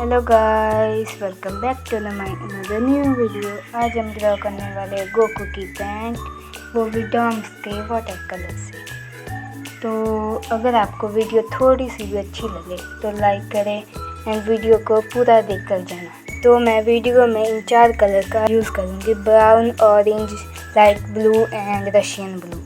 Hello guys, welcome back to my another new video. आज हम draw करने वाले हैं गोकू की पैंट, वो भी डॉम्स के वाटर कलर से। तो अगर आपको वीडियो थोड़ी सी भी अच्छी लगे तो लाइक करें एंड वीडियो को पूरा देख कर जाना। तो मैं वीडियो में इन 4 कलर का यूज़ करूँगी, brown, orange, light blue and Russian blue.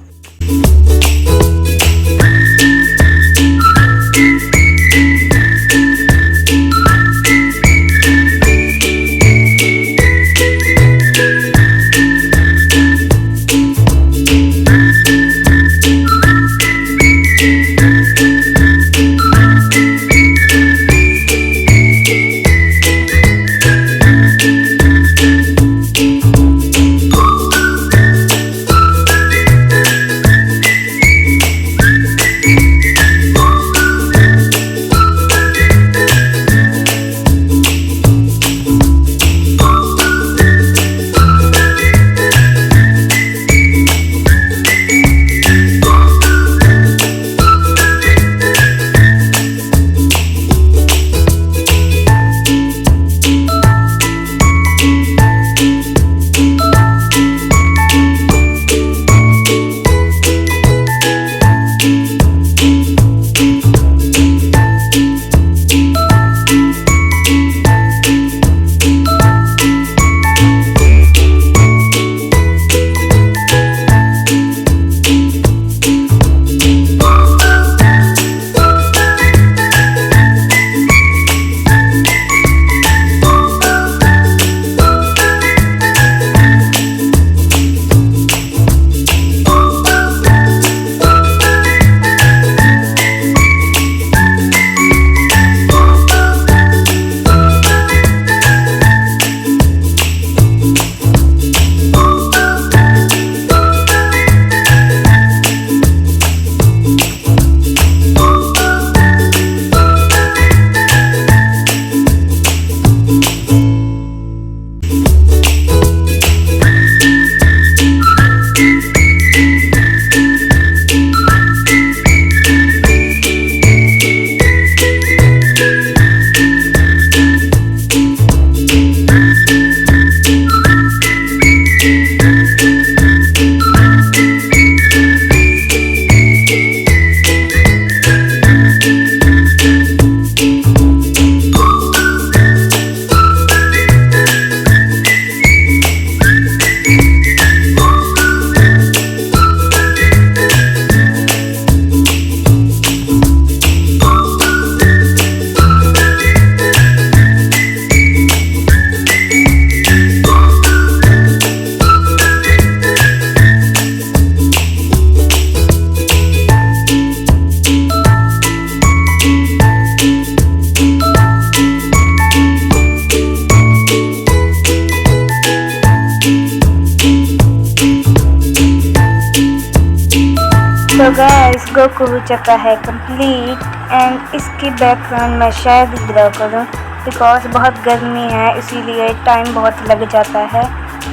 तो गाइस, गोकू हो चुका है कंप्लीट एंड इसकी बैकग्राउंड मैं शायद ड्रॉ करूँ बिकॉज बहुत गर्मी है, इसीलिए टाइम बहुत लग जाता है,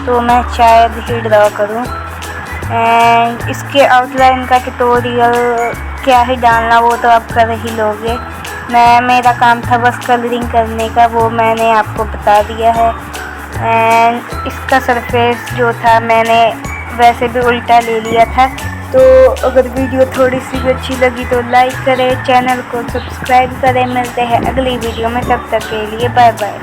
तो मैं शायद ही ड्रॉ करूँ। एंड इसके आउटलाइन का ट्यूटोरियल क्या ही डालना वो तो आप कर ही लोगे। मेरा काम था बस कलरिंग करने का, वो मैंने आपको बता दिया है। एंड इसका सरफेस जो था मैंने वैसे भी उल्टा ले लिया था। तो अगर वीडियो थोड़ी सी भी अच्छी लगी तो लाइक करें, चैनल को सब्सक्राइब करें। मिलते हैं अगली वीडियो में, तब तक के लिए बाय बाय।